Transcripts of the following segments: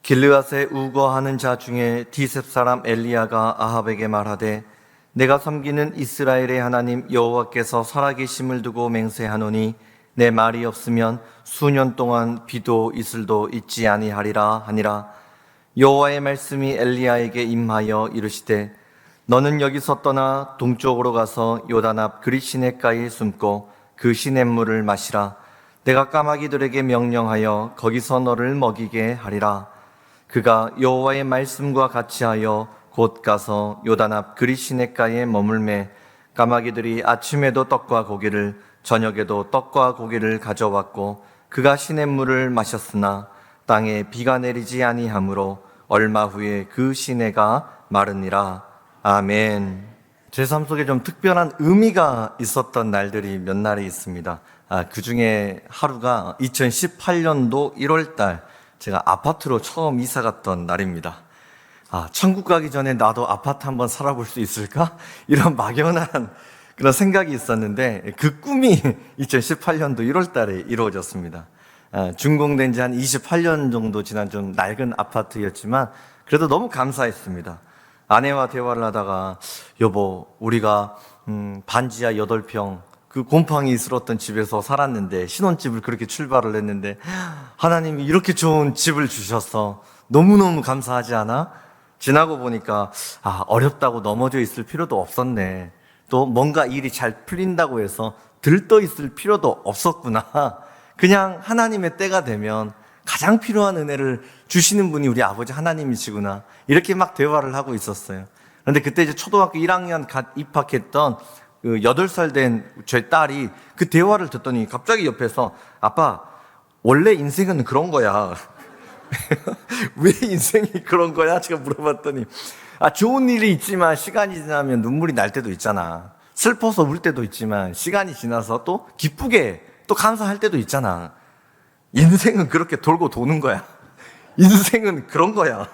길르앗에 우거하는 자 중에 디셉 사람 엘리야가 아합에게 말하되 내가 섬기는 이스라엘의 하나님 여호와께서 살아계심을 두고 맹세하노니 내 말이 없으면 수년 동안 비도 이슬도 있지 아니하리라 하니라. 여호와의 말씀이 엘리야에게 임하여 이르시되 너는 여기서 떠나 동쪽으로 가서 요단 앞 그릿 시냇가에 숨고 그 시냇물을 마시라. 내가 까마귀들에게 명령하여 거기서 너를 먹이게 하리라. 그가 여호와의 말씀과 같이 하여 곧 가서 요단 앞 그릿 시냇가에 머물매 까마귀들이 아침에도 떡과 고기를 저녁에도 떡과 고기를 가져왔고 그가 시냇물을 마셨으나 땅에 비가 내리지 아니하므로 얼마 후에 그 시내가 마르니라. 아멘. 제 삶 속에 좀 특별한 의미가 있었던 날들이 몇 날이 있습니다. 그 중에 하루가 2018년도 1월달 제가 아파트로 처음 이사 갔던 날입니다. 천국 가기 전에 나도 아파트 한번 살아볼 수 있을까? 이런 막연한 그런 생각이 있었는데 그 꿈이 2018년도 1월달에 이루어졌습니다. 준공된 지 한 28년 정도 지난 좀 낡은 아파트였지만 그래도 너무 감사했습니다. 아내와 대화를 하다가 여보, 우리가 반지하 8평 그 곰팡이 있었던 집에서 살았는데 신혼집을 그렇게 출발을 했는데 하나님이 이렇게 좋은 집을 주셔서 너무너무 감사하지 않아? 지나고 보니까 어렵다고 넘어져 있을 필요도 없었네. 또 뭔가 일이 잘 풀린다고 해서 들떠 있을 필요도 없었구나. 그냥 하나님의 때가 되면 가장 필요한 은혜를 주시는 분이 우리 아버지 하나님이시구나. 이렇게 막 대화를 하고 있었어요. 그런데 그때 이제 초등학교 1학년 입학했던 그 8살 된 제 딸이 그 대화를 듣더니 갑자기 옆에서 아빠, 원래 인생은 그런 거야. 왜 인생이 그런 거야? 제가 물어봤더니 좋은 일이 있지만 시간이 지나면 눈물이 날 때도 있잖아. 슬퍼서 울 때도 있지만 시간이 지나서 또 기쁘게 또 감사할 때도 있잖아. 인생은 그렇게 돌고 도는 거야. 인생은 그런 거야.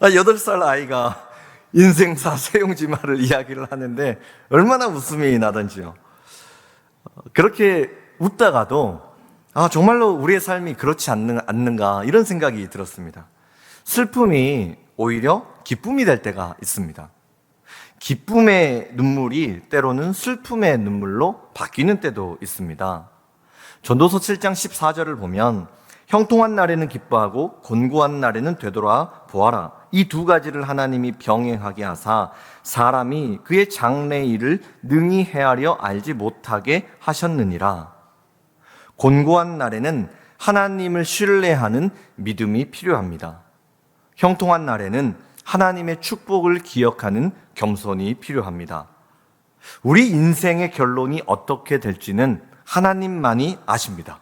8살 아이가 인생사 세용지마를 이야기를 하는데 얼마나 웃음이 나던지요. 그렇게 웃다가도 정말로 우리의 삶이 그렇지 않는가 이런 생각이 들었습니다. 슬픔이 오히려 기쁨이 될 때가 있습니다. 기쁨의 눈물이 때로는 슬픔의 눈물로 바뀌는 때도 있습니다. 전도서 7장 14절을 보면 형통한 날에는 기뻐하고 곤고한 날에는 되돌아 보아라. 이 두 가지를 하나님이 병행하게 하사 사람이 그의 장래 일을 능히 헤아려 알지 못하게 하셨느니라. 곤고한 날에는 하나님을 신뢰하는 믿음이 필요합니다. 형통한 날에는 하나님의 축복을 기억하는 겸손이 필요합니다. 우리 인생의 결론이 어떻게 될지는 하나님만이 아십니다.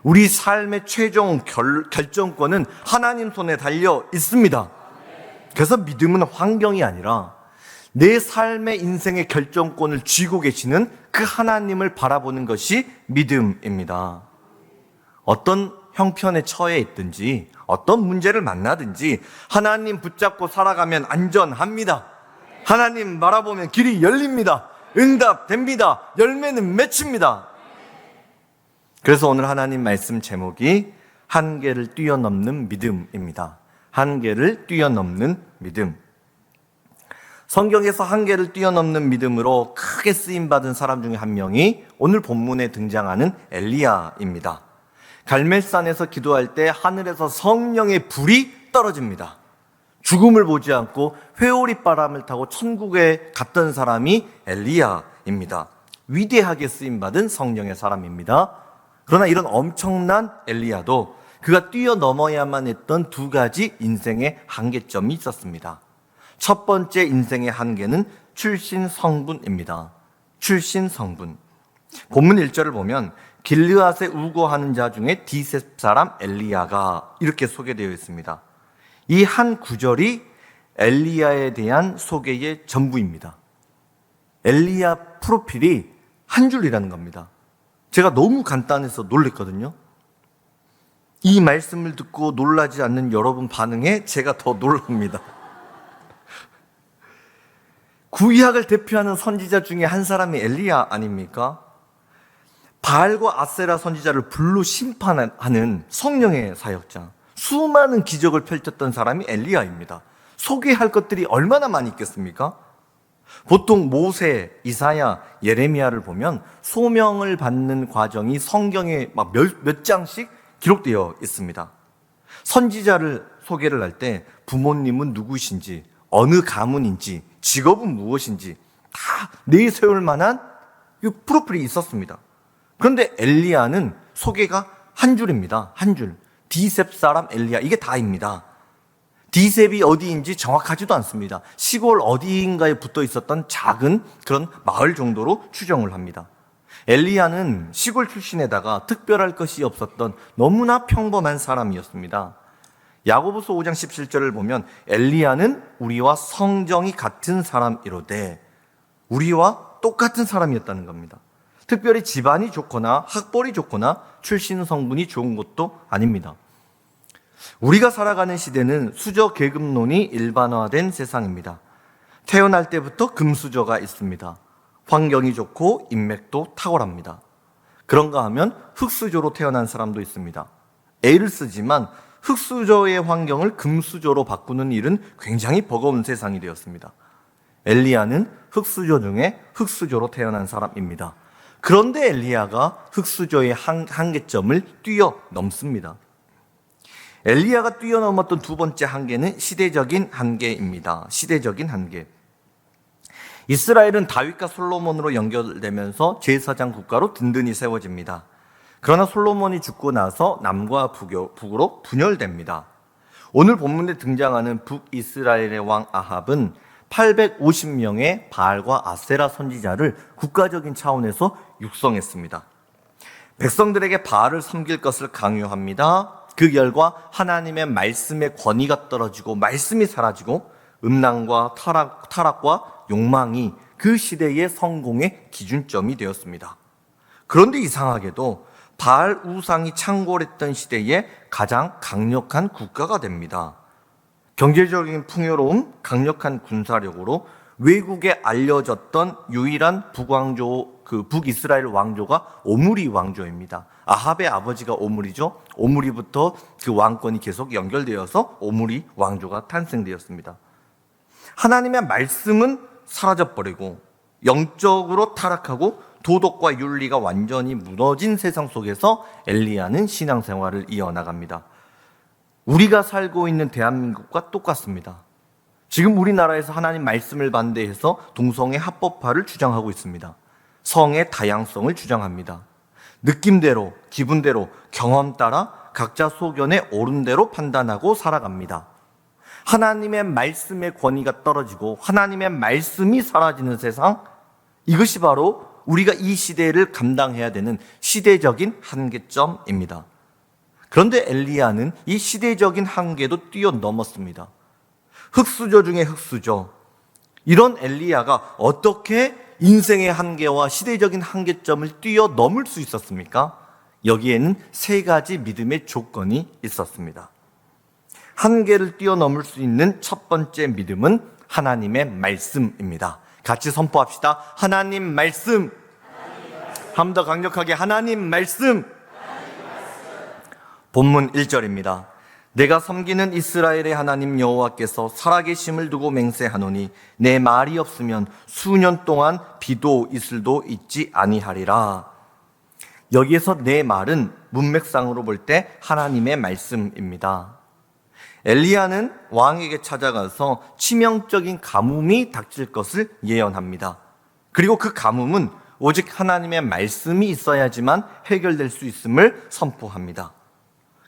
우리 삶의 최종 결정권은 하나님 손에 달려 있습니다. 그래서 믿음은 환경이 아니라 내 삶의 인생의 결정권을 쥐고 계시는 그 하나님을 바라보는 것이 믿음입니다. 어떤 형편에 처해 있든지 어떤 문제를 만나든지 하나님 붙잡고 살아가면 안전합니다. 하나님 바라보면 길이 열립니다. 응답됩니다. 열매는 맺힙니다. 그래서 오늘 하나님 말씀 제목이 한계를 뛰어넘는 믿음입니다. 한계를 뛰어넘는 믿음. 성경에서 한계를 뛰어넘는 믿음으로 크게 쓰임받은 사람 중에 한 명이 오늘 본문에 등장하는 엘리야입니다. 갈멜산에서 기도할 때 하늘에서 성령의 불이 떨어집니다. 죽음을 보지 않고 회오리 바람을 타고 천국에 갔던 사람이 엘리야입니다. 위대하게 쓰임받은 성령의 사람입니다. 그러나 이런 엄청난 엘리야도 그가 뛰어넘어야만 했던 두 가지 인생의 한계점이 있었습니다. 첫 번째 인생의 한계는 출신 성분입니다. 출신 성분. 본문 1절을 보면 길르앗에 우거하는 자 중에 디셉 사람 엘리야가 이렇게 소개되어 있습니다. 이 한 구절이 엘리야에 대한 소개의 전부입니다. 엘리야 프로필이 한 줄이라는 겁니다. 제가 너무 간단해서 놀랬거든요. 이 말씀을 듣고 놀라지 않는 여러분 반응에 제가 더 놀랍니다. 구약을 대표하는 선지자 중에 한 사람이 엘리야 아닙니까? 바알과 아세라 선지자를 불로 심판하는 성령의 사역자, 수많은 기적을 펼쳤던 사람이 엘리야입니다. 소개할 것들이 얼마나 많이 있겠습니까? 보통 모세, 이사야, 예레미야를 보면 소명을 받는 과정이 성경에 막 몇 장씩 기록되어 있습니다. 선지자를 소개를 할 때 부모님은 누구신지, 어느 가문인지, 직업은 무엇인지 다 내세울 만한 프로필이 있었습니다. 그런데 엘리야는 소개가 한 줄입니다. 한 줄. 디셉 사람 엘리야, 이게 다입니다. 디셉이 어디인지 정확하지도 않습니다. 시골 어디인가에 붙어 있었던 작은 그런 마을 정도로 추정을 합니다. 엘리야는 시골 출신에다가 특별할 것이 없었던 너무나 평범한 사람이었습니다. 야고보서 5장 17절을 보면 엘리야는 우리와 성정이 같은 사람이로되, 우리와 똑같은 사람이었다는 겁니다. 특별히 집안이 좋거나 학벌이 좋거나 출신 성분이 좋은 것도 아닙니다. 우리가 살아가는 시대는 수저 계급론이 일반화된 세상입니다. 태어날 때부터 금수저가 있습니다. 환경이 좋고 인맥도 탁월합니다. 그런가 하면 흙수저로 태어난 사람도 있습니다. 애를 쓰지만 흙수저의 환경을 금수저로 바꾸는 일은 굉장히 버거운 세상이 되었습니다. 엘리야는 흙수저 중에 흙수저로 태어난 사람입니다. 그런데 엘리야가 흙수저의 한계점을 뛰어넘습니다. 엘리야가 뛰어넘었던 두 번째 한계는 시대적인 한계입니다. 시대적인 한계. 이스라엘은 다윗과 솔로몬으로 연결되면서 제사장 국가로 든든히 세워집니다. 그러나 솔로몬이 죽고 나서 남과 북으로 분열됩니다. 오늘 본문에 등장하는 북이스라엘의 왕 아합은 850명의 바알과 아세라 선지자를 국가적인 차원에서 육성했습니다. 백성들에게 바알을 섬길 것을 강요합니다. 그 결과 하나님의 말씀의 권위가 떨어지고 말씀이 사라지고 음란과 타락과 욕망이 그 시대의 성공의 기준점이 되었습니다. 그런데 이상하게도 바알 우상이 창궐했던 시대에 가장 강력한 국가가 됩니다. 경제적인 풍요로움, 강력한 군사력으로 외국에 알려졌던 유일한 북이스라엘 왕조가 오므리 왕조입니다. 아합의 아버지가 오므리죠. 오므리부터 그 왕권이 계속 연결되어서 오므리 왕조가 탄생되었습니다. 하나님의 말씀은 사라져버리고 영적으로 타락하고 도덕과 윤리가 완전히 무너진 세상 속에서 엘리야는 신앙생활을 이어나갑니다. 우리가 살고 있는 대한민국과 똑같습니다. 지금 우리나라에서 하나님 말씀을 반대해서 동성애 합법화를 주장하고 있습니다. 성의 다양성을 주장합니다. 느낌대로, 기분대로, 경험 따라 각자 소견에 옳은 대로 판단하고 살아갑니다. 하나님의 말씀의 권위가 떨어지고 하나님의 말씀이 사라지는 세상, 이것이 바로 우리가 이 시대를 감당해야 되는 시대적인 한계점입니다. 그런데 엘리야는 이 시대적인 한계도 뛰어넘었습니다. 흙수저 중에 흙수저. 이런 엘리야가 어떻게 인생의 한계와 시대적인 한계점을 뛰어넘을 수 있었습니까? 여기에는 세 가지 믿음의 조건이 있었습니다. 한계를 뛰어넘을 수 있는 첫 번째 믿음은 하나님의 말씀입니다. 같이 선포합시다. 하나님 말씀. 한 번 더 강력하게 하나님 말씀. 본문 1절입니다. 내가 섬기는 이스라엘의 하나님 여호와께서 살아계심을 두고 맹세하노니 내 말이 없으면 수년 동안 비도 이슬도 있지 아니하리라. 여기에서 내 말은 문맥상으로 볼 때 하나님의 말씀입니다. 엘리야는 왕에게 찾아가서 치명적인 가뭄이 닥칠 것을 예언합니다. 그리고 그 가뭄은 오직 하나님의 말씀이 있어야지만 해결될 수 있음을 선포합니다.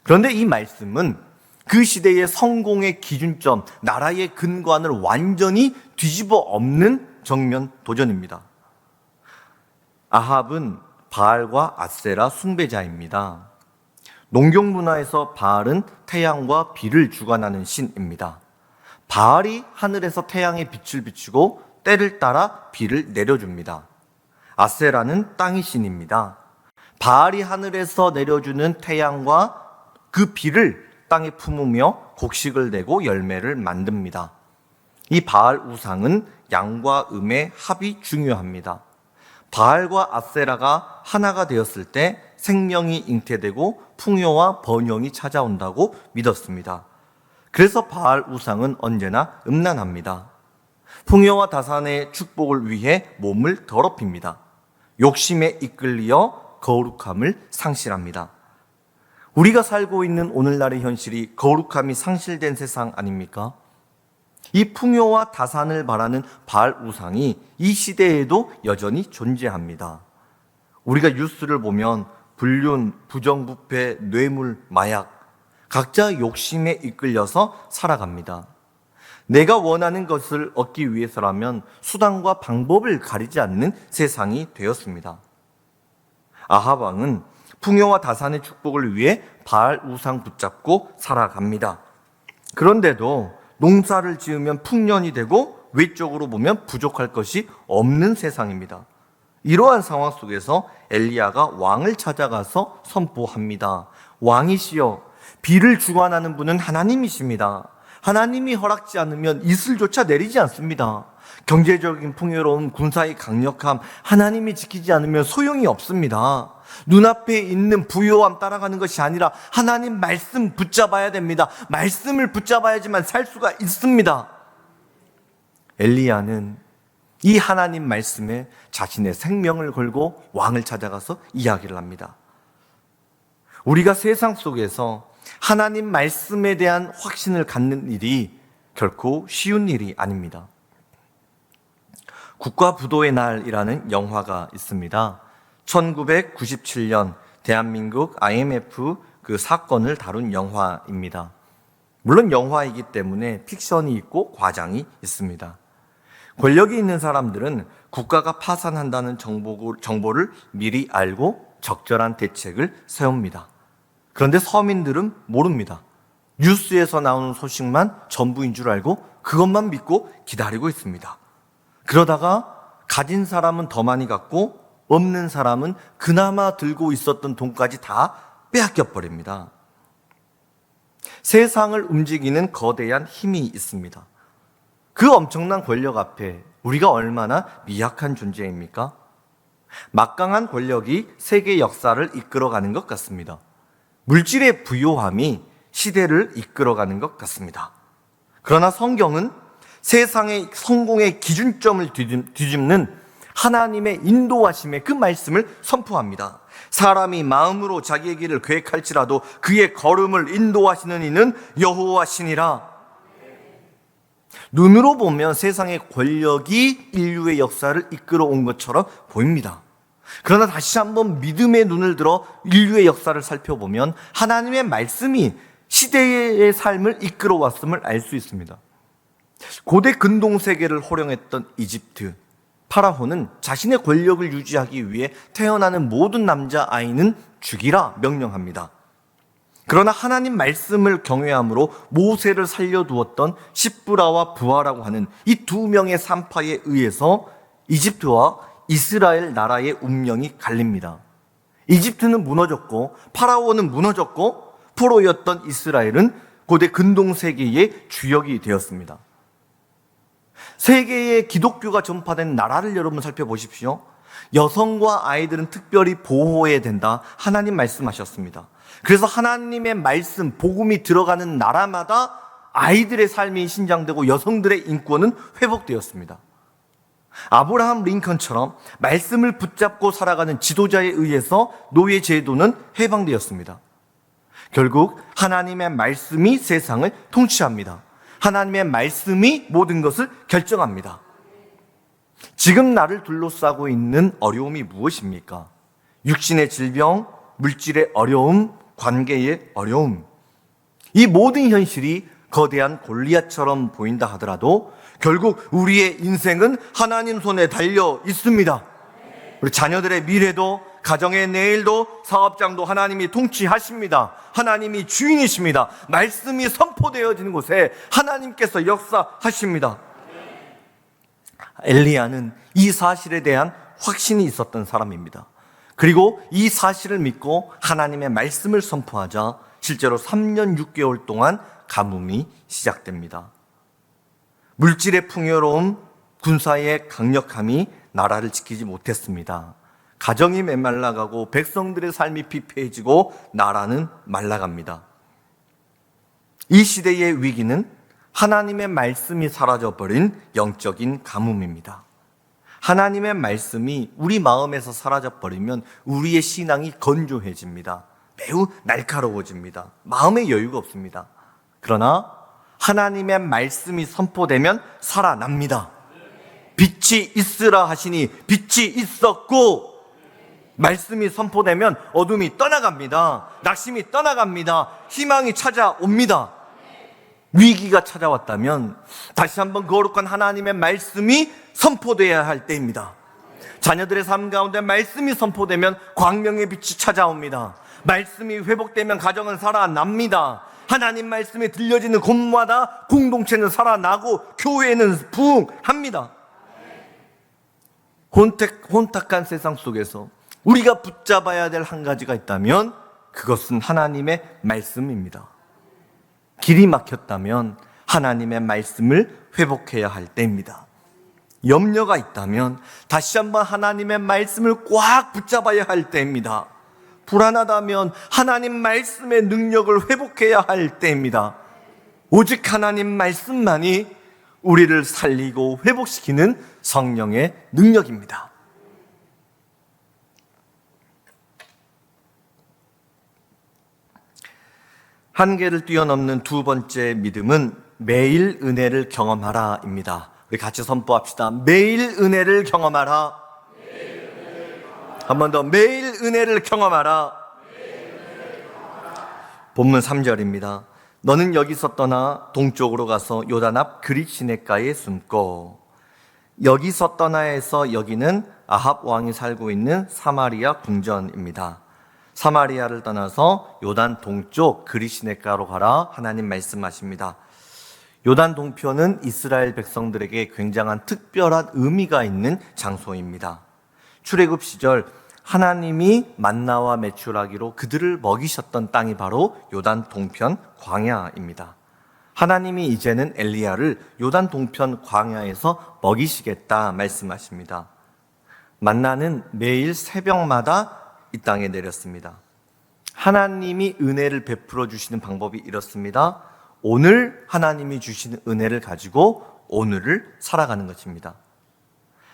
그런데 이 말씀은 그 시대의 성공의 기준점, 나라의 근간을 완전히 뒤집어 엎는 정면 도전입니다. 아합은 바알과 아세라 숭배자입니다. 농경 문화에서 바알은 태양과 비를 주관하는 신입니다. 바알이 하늘에서 태양의 빛을 비추고 때를 따라 비를 내려줍니다. 아세라는 땅의 신입니다. 바알이 하늘에서 내려주는 태양과 그 비를 땅에 품으며 곡식을 내고 열매를 만듭니다. 이 바알 우상은 양과 음의 합이 중요합니다. 바알과 아세라가 하나가 되었을 때 생명이 잉태되고 풍요와 번영이 찾아온다고 믿었습니다. 그래서 바알 우상은 언제나 음란합니다. 풍요와 다산의 축복을 위해 몸을 더럽힙니다. 욕심에 이끌려 거룩함을 상실합니다. 우리가 살고 있는 오늘날의 현실이 거룩함이 상실된 세상 아닙니까? 이 풍요와 다산을 바라는 바알 우상이 이 시대에도 여전히 존재합니다. 우리가 뉴스를 보면 불륜, 부정부패, 뇌물, 마약, 각자 욕심에 이끌려서 살아갑니다. 내가 원하는 것을 얻기 위해서라면 수단과 방법을 가리지 않는 세상이 되었습니다. 아합 왕은 풍요와 다산의 축복을 위해 바알 우상 붙잡고 살아갑니다. 그런데도 농사를 지으면 풍년이 되고 외적으로 보면 부족할 것이 없는 세상입니다. 이러한 상황 속에서 엘리야가 왕을 찾아가서 선포합니다. 왕이시여, 비를 주관하는 분은 하나님이십니다. 하나님이 허락지 않으면 이슬조차 내리지 않습니다. 경제적인 풍요로움, 군사의 강력함, 하나님이 지키지 않으면 소용이 없습니다. 눈앞에 있는 부요함 따라가는 것이 아니라 하나님 말씀 붙잡아야 됩니다. 말씀을 붙잡아야지만 살 수가 있습니다. 엘리야는 이 하나님 말씀에 자신의 생명을 걸고 왕을 찾아가서 이야기를 합니다. 우리가 세상 속에서 하나님 말씀에 대한 확신을 갖는 일이 결코 쉬운 일이 아닙니다. 국가부도의 날이라는 영화가 있습니다. 1997년 대한민국 IMF 그 사건을 다룬 영화입니다. 물론 영화이기 때문에 픽션이 있고 과장이 있습니다. 권력이 있는 사람들은 국가가 파산한다는 정보를 미리 알고 적절한 대책을 세웁니다. 그런데 서민들은 모릅니다. 뉴스에서 나오는 소식만 전부인 줄 알고 그것만 믿고 기다리고 있습니다. 그러다가 가진 사람은 더 많이 갖고 없는 사람은 그나마 들고 있었던 돈까지 다 빼앗겨 버립니다. 세상을 움직이는 거대한 힘이 있습니다. 그 엄청난 권력 앞에 우리가 얼마나 미약한 존재입니까? 막강한 권력이 세계 역사를 이끌어가는 것 같습니다. 물질의 부요함이 시대를 이끌어가는 것 같습니다. 그러나 성경은 세상의 성공의 기준점을 뒤집는 하나님의 인도하심의 그 말씀을 선포합니다. 사람이 마음으로 자기의 길을 계획할지라도 그의 걸음을 인도하시는 이는 여호와시니라. 눈으로 보면 세상의 권력이 인류의 역사를 이끌어온 것처럼 보입니다. 그러나 다시 한번 믿음의 눈을 들어 인류의 역사를 살펴보면 하나님의 말씀이 시대의 삶을 이끌어왔음을 알 수 있습니다. 고대 근동세계를 호령했던 이집트, 파라오는 자신의 권력을 유지하기 위해 태어나는 모든 남자아이는 죽이라 명령합니다. 그러나 하나님 말씀을 경외함으로 모세를 살려두었던 시브라와 부하라고 하는 이 두 명의 산파에 의해서 이집트와 이스라엘 나라의 운명이 갈립니다. 이집트는 무너졌고 파라오는 무너졌고 포로였던 이스라엘은 고대 근동세계의 주역이 되었습니다. 세계에 기독교가 전파된 나라를 여러분 살펴보십시오. 여성과 아이들은 특별히 보호해야 된다. 하나님 말씀하셨습니다. 그래서 하나님의 말씀, 복음이 들어가는 나라마다 아이들의 삶이 신장되고 여성들의 인권은 회복되었습니다. 아브라함 링컨처럼 말씀을 붙잡고 살아가는 지도자에 의해서 노예 제도는 해방되었습니다. 결국 하나님의 말씀이 세상을 통치합니다. 하나님의 말씀이 모든 것을 결정합니다. 지금 나를 둘러싸고 있는 어려움이 무엇입니까? 육신의 질병, 물질의 어려움, 관계의 어려움. 이 모든 현실이 거대한 골리앗처럼 보인다 하더라도 결국 우리의 인생은 하나님 손에 달려 있습니다. 우리 자녀들의 미래도, 가정의 내일도, 사업장도 하나님이 통치하십니다. 하나님이 주인이십니다. 말씀이 선포되어지는 곳에 하나님께서 역사하십니다. 엘리야는 이 사실에 대한 확신이 있었던 사람입니다. 그리고 이 사실을 믿고 하나님의 말씀을 선포하자 실제로 3년 6개월 동안 가뭄이 시작됩니다. 물질의 풍요로움, 군사의 강력함이 나라를 지키지 못했습니다. 가정이 메말라가고 백성들의 삶이 피폐해지고 나라는 말라갑니다. 이 시대의 위기는 하나님의 말씀이 사라져버린 영적인 가뭄입니다. 하나님의 말씀이 우리 마음에서 사라져버리면 우리의 신앙이 건조해집니다. 매우 날카로워집니다. 마음의 여유가 없습니다. 그러나 하나님의 말씀이 선포되면 살아납니다. 빛이 있으라 하시니 빛이 있었고, 말씀이 선포되면 어둠이 떠나갑니다. 낙심이 떠나갑니다. 희망이 찾아옵니다. 위기가 찾아왔다면 다시 한번 거룩한 하나님의 말씀이 선포되어야 할 때입니다. 자녀들의 삶 가운데 말씀이 선포되면 광명의 빛이 찾아옵니다. 말씀이 회복되면 가정은 살아납니다. 하나님 말씀이 들려지는 곳마다 공동체는 살아나고 교회는 부흥합니다. 혼탁한 세상 속에서 우리가 붙잡아야 될 한 가지가 있다면 그것은 하나님의 말씀입니다. 길이 막혔다면 하나님의 말씀을 회복해야 할 때입니다. 염려가 있다면 다시 한번 하나님의 말씀을 꽉 붙잡아야 할 때입니다. 불안하다면 하나님 말씀의 능력을 회복해야 할 때입니다. 오직 하나님 말씀만이 우리를 살리고 회복시키는 성령의 능력입니다. 한계를 뛰어넘는 두 번째 믿음은 매일 은혜를 경험하라입니다. 우리 같이 선포합시다. 매일 은혜를 경험하라. 한 번 더, 매일 은혜를 경험하라. 본문 3절입니다. 너는 여기서 떠나 동쪽으로 가서 요단 앞 그릿 시냇가에 숨고. 여기서 떠나에서 여기는 아합 왕이 살고 있는 사마리아 궁전입니다. 사마리아를 떠나서 요단 동쪽 그릿 시냇가로 가라 하나님 말씀하십니다. 요단 동편은 이스라엘 백성들에게 굉장한 특별한 의미가 있는 장소입니다. 출애굽 시절 하나님이 만나와 메추라기로 그들을 먹이셨던 땅이 바로 요단 동편 광야입니다. 하나님이 이제는 엘리야를 요단 동편 광야에서 먹이시겠다 말씀하십니다. 만나는 매일 새벽마다 이 땅에 내렸습니다. 하나님이 은혜를 베풀어 주시는 방법이 이렇습니다. 오늘 하나님이 주시는 은혜를 가지고 오늘을 살아가는 것입니다.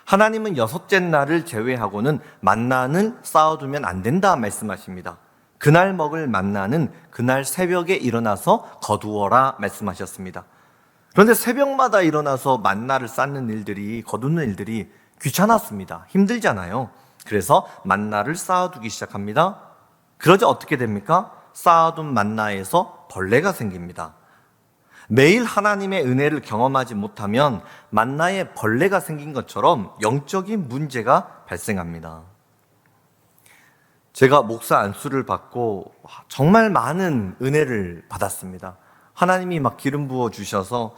하나님은 여섯째 날을 제외하고는 만나는 쌓아두면 안 된다 말씀하십니다. 그날 먹을 만나는 그날 새벽에 일어나서 거두어라 말씀하셨습니다. 그런데 새벽마다 일어나서 만나를 쌓는 일들이, 거두는 일들이 귀찮았습니다. 힘들잖아요. 그래서 만나를 쌓아두기 시작합니다. 그러자 어떻게 됩니까? 쌓아둔 만나에서 벌레가 생깁니다. 매일 하나님의 은혜를 경험하지 못하면 만나에 벌레가 생긴 것처럼 영적인 문제가 발생합니다. 제가 목사 안수를 받고 정말 많은 은혜를 받았습니다. 하나님이 막 기름 부어 주셔서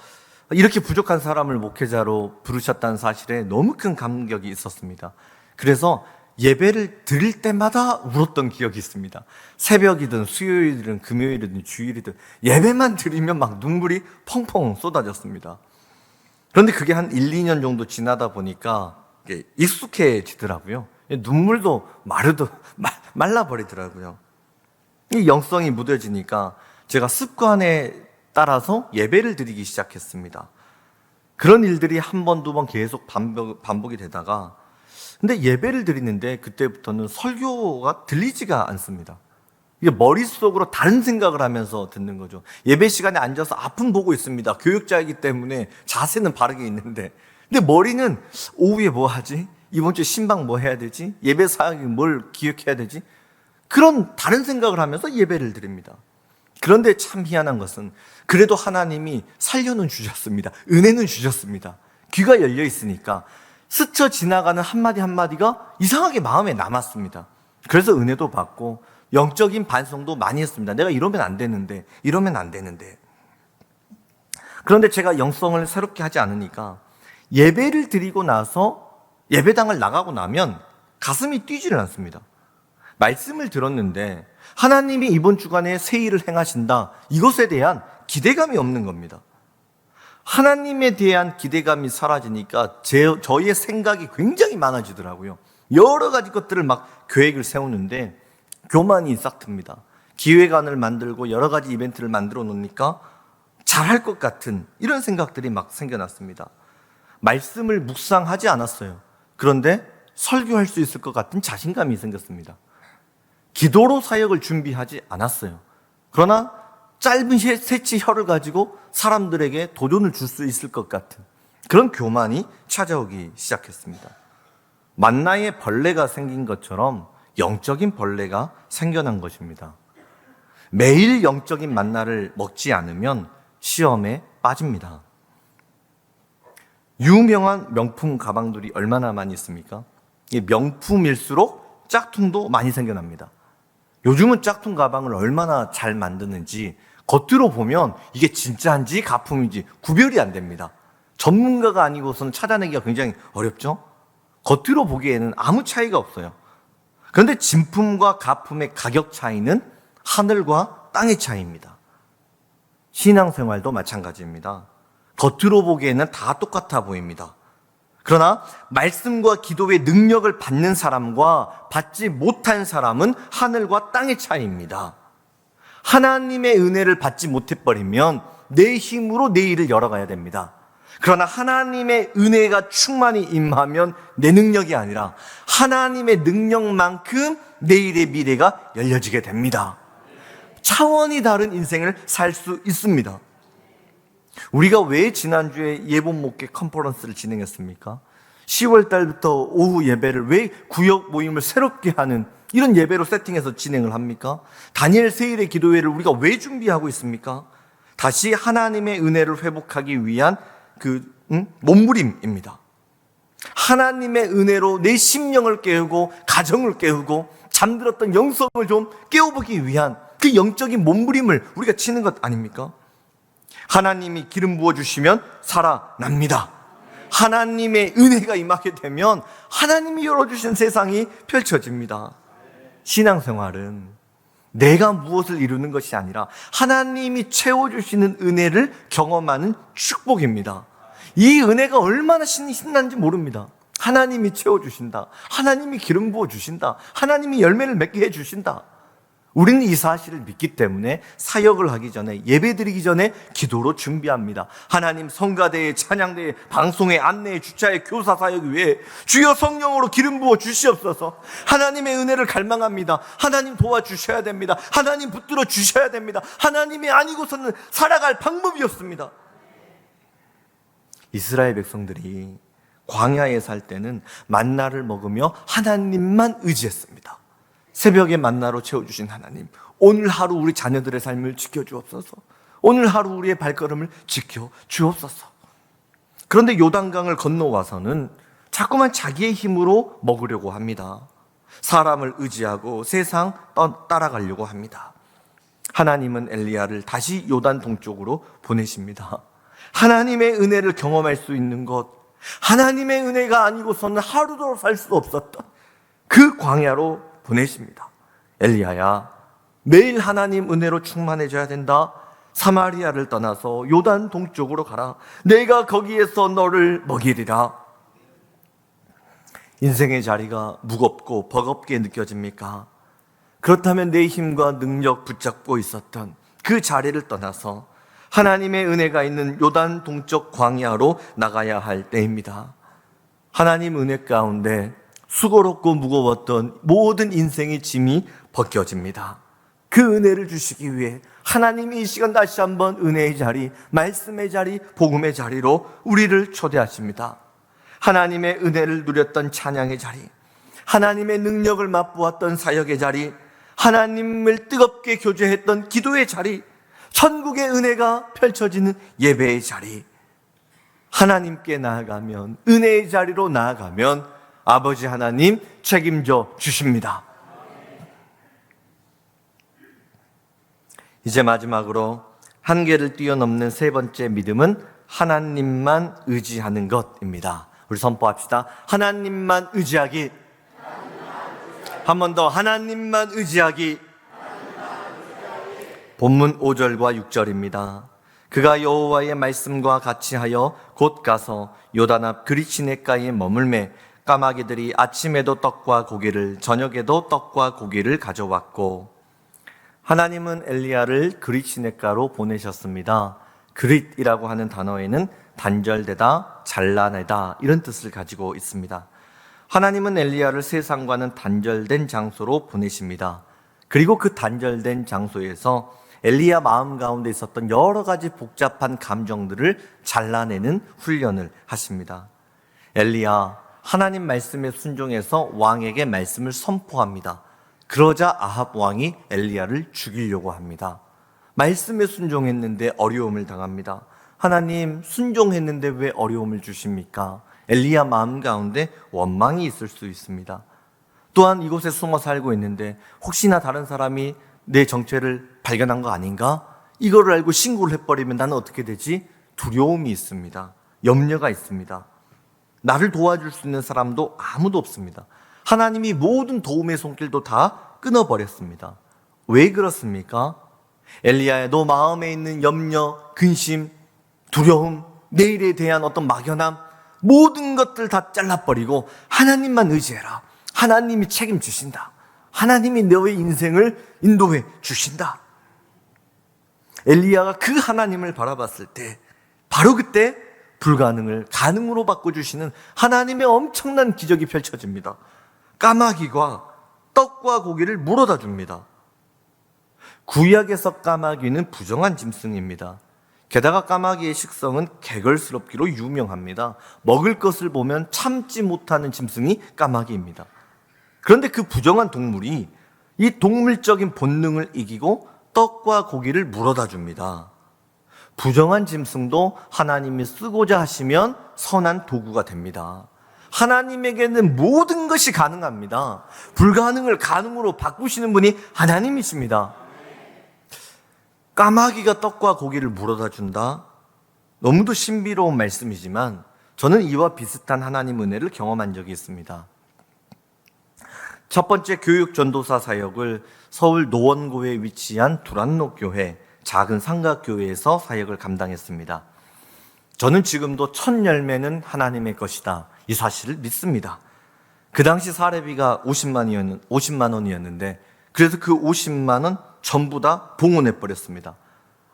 이렇게 부족한 사람을 목회자로 부르셨다는 사실에 너무 큰 감격이 있었습니다. 그래서 예배를 드릴 때마다 울었던 기억이 있습니다. 새벽이든 수요일이든 금요일이든 주일이든 예배만 드리면 막 눈물이 펑펑 쏟아졌습니다. 그런데 그게 한 1, 2년 정도 지나다 보니까 익숙해지더라고요. 눈물도 말라버리더라고요. 이 영성이 무뎌지니까 제가 습관에 따라서 예배를 드리기 시작했습니다. 그런 일들이 한 번, 두 번 계속 반복이 되다가 근데 예배를 드리는데 그때부터는 설교가 들리지가 않습니다. 이게 머릿속으로 다른 생각을 하면서 듣는 거죠. 예배 시간에 앉아서 앞은 보고 있습니다. 교육자이기 때문에 자세는 바르게 있는데 근데 머리는 오후에 뭐 하지? 이번 주에 신방 뭐 해야 되지? 예배 사역이 뭘 기억해야 되지? 그런 다른 생각을 하면서 예배를 드립니다. 그런데 참 희한한 것은 그래도 하나님이 살려는 주셨습니다. 은혜는 주셨습니다. 귀가 열려 있으니까 스쳐 지나가는 한마디 한마디가 이상하게 마음에 남았습니다. 그래서 은혜도 받고 영적인 반성도 많이 했습니다. 내가 이러면 안 되는데, 이러면 안 되는데. 그런데 제가 영성을 새롭게 하지 않으니까 예배를 드리고 나서 예배당을 나가고 나면 가슴이 뛰지를 않습니다. 말씀을 들었는데 하나님이 이번 주간에 새 일을 행하신다. 이것에 대한 기대감이 없는 겁니다. 하나님에 대한 기대감이 사라지니까 저희의 생각이 굉장히 많아지더라고요. 여러 가지 것들을 막 계획을 세우는데 교만이 싹 듭니다. 기획안을 만들고 여러 가지 이벤트를 만들어 놓으니까 잘할 것 같은 이런 생각들이 막 생겨났습니다. 말씀을 묵상하지 않았어요. 그런데 설교할 수 있을 것 같은 자신감이 생겼습니다. 기도로 사역을 준비하지 않았어요. 그러나 짧은 새치 혀를 가지고 사람들에게 도전을 줄 수 있을 것 같은 그런 교만이 찾아오기 시작했습니다. 만나에 벌레가 생긴 것처럼 영적인 벌레가 생겨난 것입니다. 매일 영적인 만나를 먹지 않으면 시험에 빠집니다. 유명한 명품 가방들이 얼마나 많이 있습니까? 명품일수록 짝퉁도 많이 생겨납니다. 요즘은 짝퉁 가방을 얼마나 잘 만드는지 겉으로 보면 이게 진짜인지 가품인지 구별이 안 됩니다. 전문가가 아니고서는 찾아내기가 굉장히 어렵죠? 겉으로 보기에는 아무 차이가 없어요. 그런데 진품과 가품의 가격 차이는 하늘과 땅의 차이입니다. 신앙생활도 마찬가지입니다. 겉으로 보기에는 다 똑같아 보입니다. 그러나 말씀과 기도의 능력을 받는 사람과 받지 못한 사람은 하늘과 땅의 차이입니다. 하나님의 은혜를 받지 못해버리면 내 힘으로 내 일을 열어가야 됩니다. 그러나 하나님의 은혜가 충만히 임하면 내 능력이 아니라 하나님의 능력만큼 내 일의 미래가 열려지게 됩니다. 차원이 다른 인생을 살 수 있습니다. 우리가 왜 지난주에 예본 목회 컨퍼런스를 진행했습니까? 10월 달부터 오후 예배를 왜 구역 모임을 새롭게 하는 이런 예배로 세팅해서 진행을 합니까? 다니엘 세일의 기도회를 우리가 왜 준비하고 있습니까? 다시 하나님의 은혜를 회복하기 위한 몸부림입니다. 하나님의 은혜로 내 심령을 깨우고 가정을 깨우고 잠들었던 영성을 좀 깨워보기 위한 그 영적인 몸부림을 우리가 치는 것 아닙니까? 하나님이 기름 부어주시면 살아납니다. 하나님의 은혜가 임하게 되면 하나님이 열어주신 세상이 펼쳐집니다. 신앙생활은 내가 무엇을 이루는 것이 아니라 하나님이 채워주시는 은혜를 경험하는 축복입니다. 이 은혜가 얼마나 신난지 모릅니다. 하나님이 채워주신다. 하나님이 기름 부어주신다. 하나님이 열매를 맺게 해주신다. 우리는 이 사실을 믿기 때문에 사역을 하기 전에 예배드리기 전에 기도로 준비합니다. 하나님 성가대회, 찬양대회, 방송회, 안내회, 주차회, 교사 사역 위에 주여 성령으로 기름 부어 주시옵소서. 하나님의 은혜를 갈망합니다. 하나님 도와주셔야 됩니다. 하나님 붙들어 주셔야 됩니다. 하나님이 아니고서는 살아갈 방법이 없습니다. 이스라엘 백성들이 광야에 살 때는 만나를 먹으며 하나님만 의지했습니다. 새벽에 만나로 채워주신 하나님, 오늘 하루 우리 자녀들의 삶을 지켜주옵소서. 오늘 하루 우리의 발걸음을 지켜주옵소서. 그런데 요단강을 건너와서는 자꾸만 자기의 힘으로 먹으려고 합니다. 사람을 의지하고 세상 따라가려고 합니다. 하나님은 엘리야를 다시 요단 동쪽으로 보내십니다. 하나님의 은혜를 경험할 수 있는 것, 하나님의 은혜가 아니고서는 하루도 살 수 없었던 그 광야로 보내십니다. 엘리야야, 매일 하나님 은혜로 충만해져야 된다. 사마리아를 떠나서 요단 동쪽으로 가라. 내가 거기에서 너를 먹이리라. 인생의 자리가 무겁고 버겁게 느껴집니까? 그렇다면 내 힘과 능력 붙잡고 있었던 그 자리를 떠나서 하나님의 은혜가 있는 요단 동쪽 광야로 나가야 할 때입니다. 하나님 은혜 가운데 수고롭고 무거웠던 모든 인생의 짐이 벗겨집니다. 그 은혜를 주시기 위해 하나님이 이 시간 다시 한번 은혜의 자리, 말씀의 자리, 복음의 자리로 우리를 초대하십니다. 하나님의 은혜를 누렸던 찬양의 자리, 하나님의 능력을 맛보았던 사역의 자리, 하나님을 뜨겁게 교제했던 기도의 자리, 천국의 은혜가 펼쳐지는 예배의 자리, 하나님께 나아가면, 은혜의 자리로 나아가면 아버지 하나님 책임져 주십니다. 이제 마지막으로 한계를 뛰어넘는 세 번째 믿음은 하나님만 의지하는 것입니다. 우리 선포합시다. 하나님만 의지하기. 한 번 더 하나님만 의지하기. 본문 5절과 6절입니다. 그가 여호와의 말씀과 같이 하여 곧 가서 요단 앞 그리시네가에 머물매 까마귀들이 아침에도 떡과 고기를, 저녁에도 떡과 고기를 가져왔고, 하나님은 엘리야를 그릿 시냇가로 보내셨습니다. 그릿이라고 하는 단어에는 단절되다, 잘라내다 이런 뜻을 가지고 있습니다. 하나님은 엘리야를 세상과는 단절된 장소로 보내십니다. 그리고 그 단절된 장소에서 엘리야 마음 가운데 있었던 여러 가지 복잡한 감정들을 잘라내는 훈련을 하십니다. 엘리야, 하나님 말씀에 순종해서 왕에게 말씀을 선포합니다. 그러자 아합 왕이 엘리야를 죽이려고 합니다. 말씀에 순종했는데 어려움을 당합니다. 하나님, 순종했는데 왜 어려움을 주십니까? 엘리야 마음 가운데 원망이 있을 수 있습니다. 또한 이곳에 숨어 살고 있는데 혹시나 다른 사람이 내 정체를 발견한 거 아닌가? 이거를 알고 신고를 해버리면 나는 어떻게 되지? 두려움이 있습니다. 염려가 있습니다. 나를 도와줄 수 있는 사람도 아무도 없습니다. 하나님이 모든 도움의 손길도 다 끊어버렸습니다. 왜 그렇습니까? 엘리야야, 너 마음에 있는 염려, 근심, 두려움, 내일에 대한 어떤 막연함, 모든 것들 다 잘라버리고 하나님만 의지해라. 하나님이 책임지신다. 하나님이 너의 인생을 인도해 주신다. 엘리야가 그 하나님을 바라봤을 때 바로 그때 불가능을 가능으로 바꿔주시는 하나님의 엄청난 기적이 펼쳐집니다. 까마귀가 떡과 고기를 물어다 줍니다. 구약에서 까마귀는 부정한 짐승입니다. 게다가 까마귀의 식성은 개걸스럽기로 유명합니다. 먹을 것을 보면 참지 못하는 짐승이 까마귀입니다. 그런데 그 부정한 동물이 이 동물적인 본능을 이기고 떡과 고기를 물어다 줍니다. 부정한 짐승도 하나님이 쓰고자 하시면 선한 도구가 됩니다. 하나님에게는 모든 것이 가능합니다. 불가능을 가능으로 바꾸시는 분이 하나님이십니다. 까마귀가 떡과 고기를 물어다 준다? 너무도 신비로운 말씀이지만 저는 이와 비슷한 하나님 은혜를 경험한 적이 있습니다. 첫 번째 교육 전도사 사역을 서울 노원구에 위치한 두란노 교회 작은 삼각교회에서 사역을 감당했습니다. 저는 지금도 첫 열매는 하나님의 것이다, 이 사실을 믿습니다. 그 당시 사례비가 50만 원이었는데 그래서 그 50만 원 전부 다 봉헌해버렸습니다.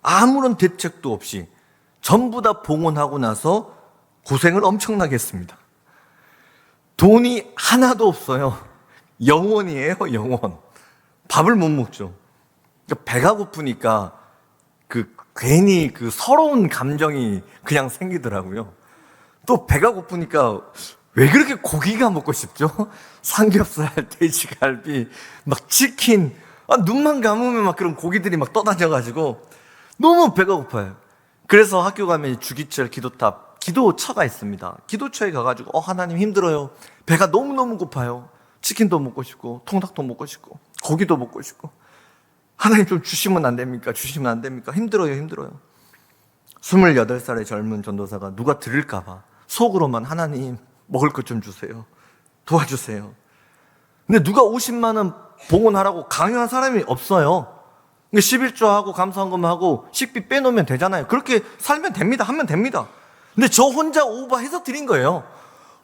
아무런 대책도 없이 전부 다 봉헌하고 나서 고생을 엄청나게 했습니다. 돈이 하나도 없어요. 영원이에요, 영원. 밥을 못 먹죠. 그러니까 배가 고프니까 괜히 서러운 감정이 그냥 생기더라고요. 또 배가 고프니까 왜 그렇게 고기가 먹고 싶죠? 삼겹살, 돼지갈비, 막 치킨, 눈만 감으면 막 그런 고기들이 막 떠다녀가지고 너무 배가 고파요. 그래서 학교 가면 주기철 기도탑, 기도처가 있습니다. 기도처에 가가지고 하나님 힘들어요. 배가 너무너무 고파요. 치킨도 먹고 싶고 통닭도 먹고 싶고 고기도 먹고 싶고 하나님 좀 주시면 안 됩니까? 주시면 안 됩니까? 힘들어요. 28살의 젊은 전도사가 누가 들을까 봐 속으로만 하나님 먹을 것 좀 주세요. 도와주세요. 근데 누가 50만 원 봉헌하라고 강요한 사람이 없어요. 11조하고 감사헌금하고 식비 빼놓으면 되잖아요. 그렇게 살면 됩니다. 하면 됩니다. 근데 저 혼자 오버해서 드린 거예요.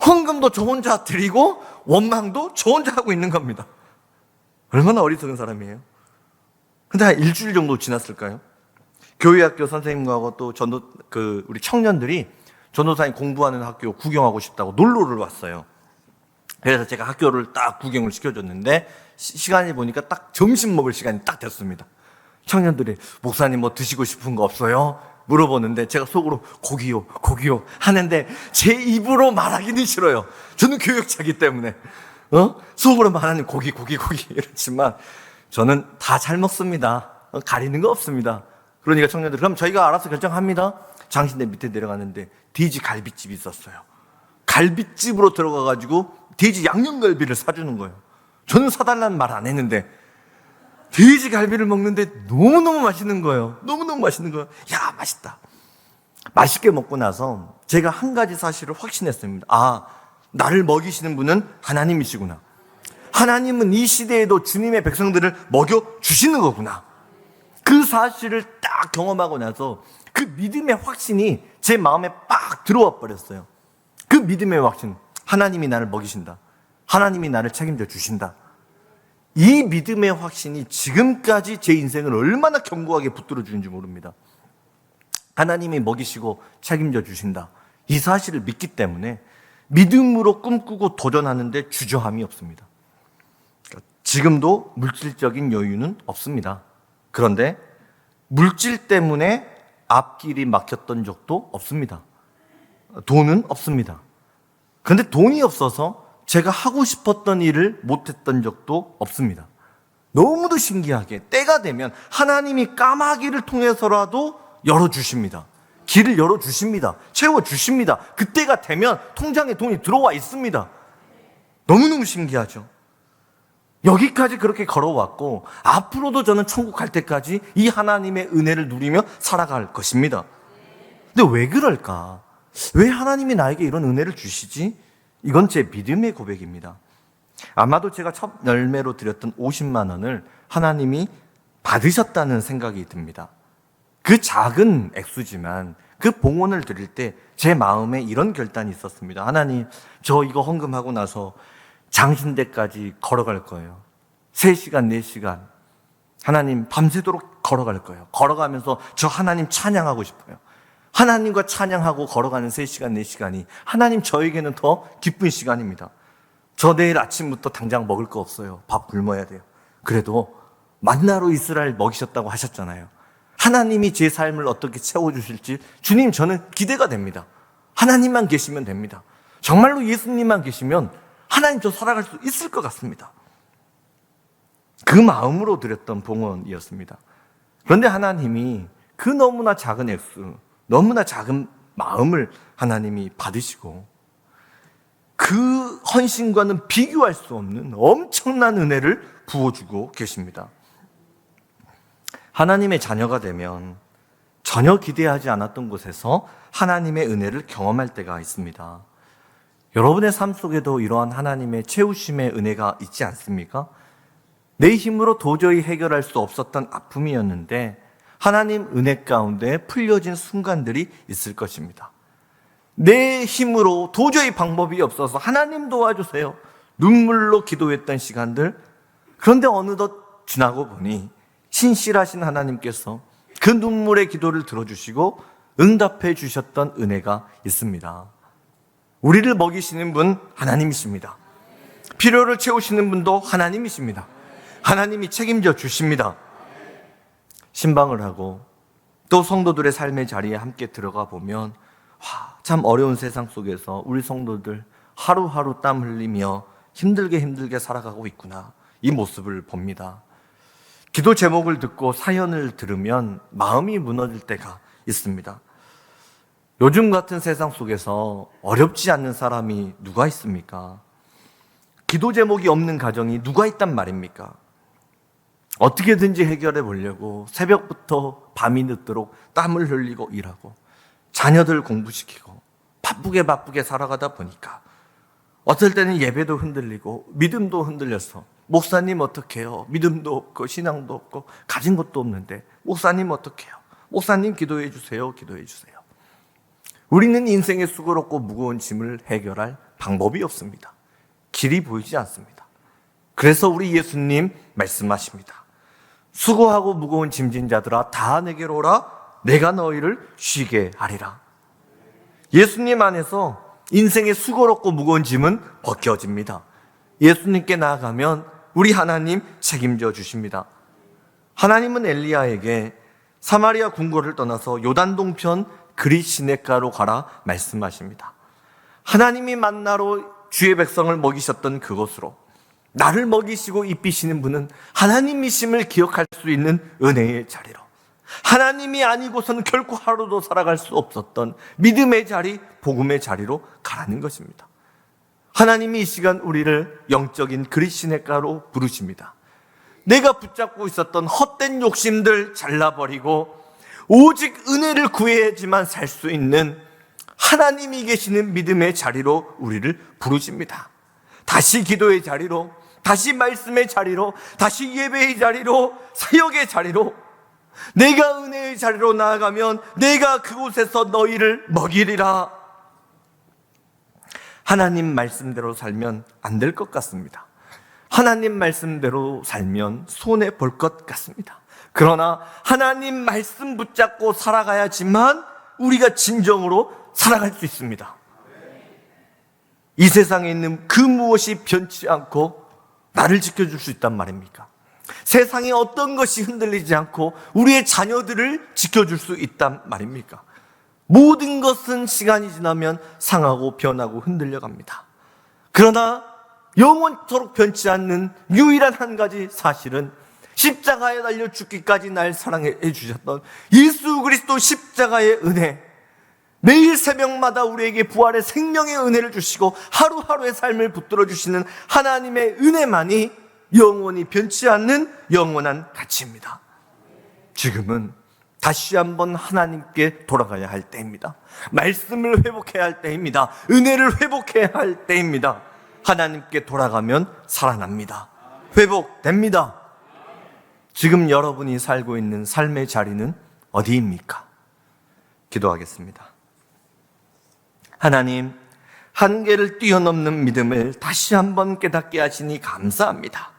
헌금도 저 혼자 드리고 원망도 저 혼자 하고 있는 겁니다. 얼마나 어리석은 사람이에요. 근데 한 일주일 정도 지났을까요? 교회학교 선생님하고 또 우리 청년들이 전도사님 공부하는 학교 구경하고 싶다고 놀러를 왔어요. 그래서 제가 학교를 딱 구경을 시켜줬는데 시간이 보니까 딱 점심 먹을 시간이 딱 됐습니다. 청년들이 목사님 뭐 드시고 싶은 거 없어요? 물어보는데 제가 속으로 고기요 하는데 제 입으로 말하기는 싫어요. 저는 교역자이기 때문에 속으로 말하는 고기 이렇지만 저는 다 잘 먹습니다. 가리는 거 없습니다. 그러니까 청년들 그럼 저희가 알아서 결정합니다. 장신대 밑에 내려가는데 돼지 갈비집이 있었어요. 갈비집으로 들어가가지고 돼지 양념갈비를 사주는 거예요. 저는 사달라는 말 안 했는데 돼지 갈비를 먹는데 너무너무 맛있는 거예요. 너무너무 맛있는 거예요. 야, 맛있다. 맛있게 먹고 나서 제가 한 가지 사실을 확신했습니다. 나를 먹이시는 분은 하나님이시구나. 하나님은 이 시대에도 주님의 백성들을 먹여주시는 거구나. 그 사실을 딱 경험하고 나서 그 믿음의 확신이 제 마음에 빡 들어와 버렸어요. 그 믿음의 확신. 하나님이 나를 먹이신다. 하나님이 나를 책임져 주신다. 이 믿음의 확신이 지금까지 제 인생을 얼마나 견고하게 붙들어 주는지 모릅니다. 하나님이 먹이시고 책임져 주신다. 이 사실을 믿기 때문에 믿음으로 꿈꾸고 도전하는데 주저함이 없습니다. 지금도 물질적인 여유는 없습니다. 그런데 물질 때문에 앞길이 막혔던 적도 없습니다. 돈은 없습니다. 그런데 돈이 없어서 제가 하고 싶었던 일을 못했던 적도 없습니다. 너무도 신기하게 때가 되면 하나님이 까마귀를 통해서라도 열어주십니다. 길을 열어주십니다. 채워주십니다. 그때가 되면 통장에 돈이 들어와 있습니다. 너무너무 신기하죠. 여기까지 그렇게 걸어왔고 앞으로도 저는 천국 갈 때까지 이 하나님의 은혜를 누리며 살아갈 것입니다. 근데 왜 그럴까? 왜 하나님이 나에게 이런 은혜를 주시지? 이건 제 믿음의 고백입니다. 아마도 제가 첫 열매로 드렸던 50만 원을 하나님이 받으셨다는 생각이 듭니다. 그 작은 액수지만 그 봉헌을 드릴 때 제 마음에 이런 결단이 있었습니다. 하나님, 저 이거 헌금하고 나서 장신대까지 걸어갈 거예요. 3시간, 4시간. 하나님, 밤새도록 걸어갈 거예요. 걸어가면서 저 하나님 찬양하고 싶어요. 하나님과 찬양하고 걸어가는 3시간, 4시간이 하나님 저에게는 더 기쁜 시간입니다. 저 내일 아침부터 당장 먹을 거 없어요. 밥 굶어야 돼요. 그래도 만나로 이스라엘 먹이셨다고 하셨잖아요. 하나님이 제 삶을 어떻게 채워주실지 주님, 저는 기대가 됩니다. 하나님만 계시면 됩니다. 정말로 예수님만 계시면 하나님 저 살아갈 수 있을 것 같습니다. 그 마음으로 드렸던 봉헌이었습니다. 그런데 하나님이 그 너무나 작은 액수, 너무나 작은 마음을 하나님이 받으시고 그 헌신과는 비교할 수 없는 엄청난 은혜를 부어주고 계십니다. 하나님의 자녀가 되면 전혀 기대하지 않았던 곳에서 하나님의 은혜를 경험할 때가 있습니다. 여러분의 삶 속에도 이러한 하나님의 채우심의 은혜가 있지 않습니까? 내 힘으로 도저히 해결할 수 없었던 아픔이었는데 하나님 은혜 가운데 풀려진 순간들이 있을 것입니다. 내 힘으로 도저히 방법이 없어서 하나님 도와주세요. 눈물로 기도했던 시간들. 그런데 어느덧 지나고 보니 신실하신 하나님께서 그 눈물의 기도를 들어주시고 응답해 주셨던 은혜가 있습니다. 우리를 먹이시는 분 하나님이십니다. 필요를 채우시는 분도 하나님이십니다. 하나님이 책임져 주십니다. 신방을 하고 또 성도들의 삶의 자리에 함께 들어가 보면 참 어려운 세상 속에서 우리 성도들 하루하루 땀 흘리며 힘들게 살아가고 있구나, 이 모습을 봅니다. 기도 제목을 듣고 사연을 들으면 마음이 무너질 때가 있습니다. 요즘 같은 세상 속에서 어렵지 않는 사람이 누가 있습니까? 기도 제목이 없는 가정이 누가 있단 말입니까? 어떻게든지 해결해 보려고 새벽부터 밤이 늦도록 땀을 흘리고 일하고 자녀들 공부시키고 바쁘게 살아가다 보니까 어떨 때는 예배도 흔들리고 믿음도 흔들려서 목사님 어떡해요? 믿음도 없고 신앙도 없고 가진 것도 없는데 목사님 어떡해요? 목사님 기도해 주세요. 기도해 주세요. 우리는 인생의 수고롭고 무거운 짐을 해결할 방법이 없습니다. 길이 보이지 않습니다. 그래서 우리 예수님 말씀하십니다. 수고하고 무거운 짐진 자들아 다 내게로 오라. 내가 너희를 쉬게 하리라. 예수님 안에서 인생의 수고롭고 무거운 짐은 벗겨집니다. 예수님께 나아가면 우리 하나님 책임져 주십니다. 하나님은 엘리야에게 사마리아 궁궐을 떠나서 요단 동편 그릿 시냇가로 가라 말씀하십니다. 하나님이 만나로 주의 백성을 먹이셨던 그곳으로 나를 먹이시고 입히시는 분은 하나님이심을 기억할 수 있는 은혜의 자리로, 하나님이 아니고서는 결코 하루도 살아갈 수 없었던 믿음의 자리, 복음의 자리로 가라는 것입니다. 하나님이 이 시간 우리를 영적인 그릿 시냇가로 부르십니다. 내가 붙잡고 있었던 헛된 욕심들 잘라버리고 오직 은혜를 구해야지만 살 수 있는 하나님이 계시는 믿음의 자리로 우리를 부르십니다. 다시 기도의 자리로, 다시 말씀의 자리로, 다시 예배의 자리로, 사역의 자리로, 내가 은혜의 자리로 나아가면 내가 그곳에서 너희를 먹이리라. 하나님 말씀대로 살면 안 될 것 같습니다. 하나님 말씀대로 살면 손해 볼 것 같습니다. 그러나 하나님 말씀 붙잡고 살아가야지만 우리가 진정으로 살아갈 수 있습니다. 이 세상에 있는 그 무엇이 변치 않고 나를 지켜줄 수 있단 말입니까? 세상에 어떤 것이 흔들리지 않고 우리의 자녀들을 지켜줄 수 있단 말입니까? 모든 것은 시간이 지나면 상하고 변하고 흔들려 갑니다. 그러나 영원토록 변치 않는 유일한 한 가지 사실은 십자가에 달려 죽기까지 날 사랑해 주셨던 예수 그리스도 십자가의 은혜, 매일 새벽마다 우리에게 부활의 생명의 은혜를 주시고 하루하루의 삶을 붙들어 주시는 하나님의 은혜만이 영원히 변치 않는 영원한 가치입니다. 지금은 다시 한번 하나님께 돌아가야 할 때입니다. 말씀을 회복해야 할 때입니다. 은혜를 회복해야 할 때입니다. 하나님께 돌아가면 살아납니다. 회복됩니다. 지금 여러분이 살고 있는 삶의 자리는 어디입니까? 기도하겠습니다. 하나님, 한계를 뛰어넘는 믿음을 다시 한번 깨닫게 하시니 감사합니다.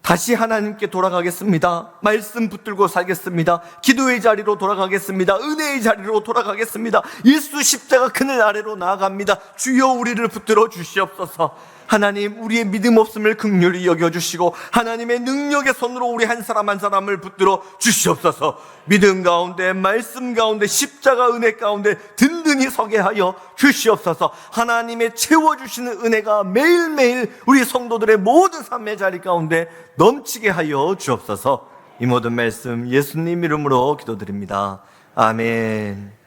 다시 하나님께 돌아가겠습니다. 말씀 붙들고 살겠습니다. 기도의 자리로 돌아가겠습니다. 은혜의 자리로 돌아가겠습니다. 예수 십자가 그늘 아래로 나아갑니다. 주여 우리를 붙들어 주시옵소서. 하나님, 우리의 믿음 없음을 긍휼히 여겨주시고 하나님의 능력의 손으로 우리 한 사람 한 사람을 붙들어 주시옵소서. 믿음 가운데, 말씀 가운데, 십자가 은혜 가운데 든든히 서게 하여 주시옵소서. 하나님의 채워주시는 은혜가 매일매일 우리 성도들의 모든 삶의 자리 가운데 넘치게 하여 주옵소서. 이 모든 말씀 예수님 이름으로 기도드립니다. 아멘.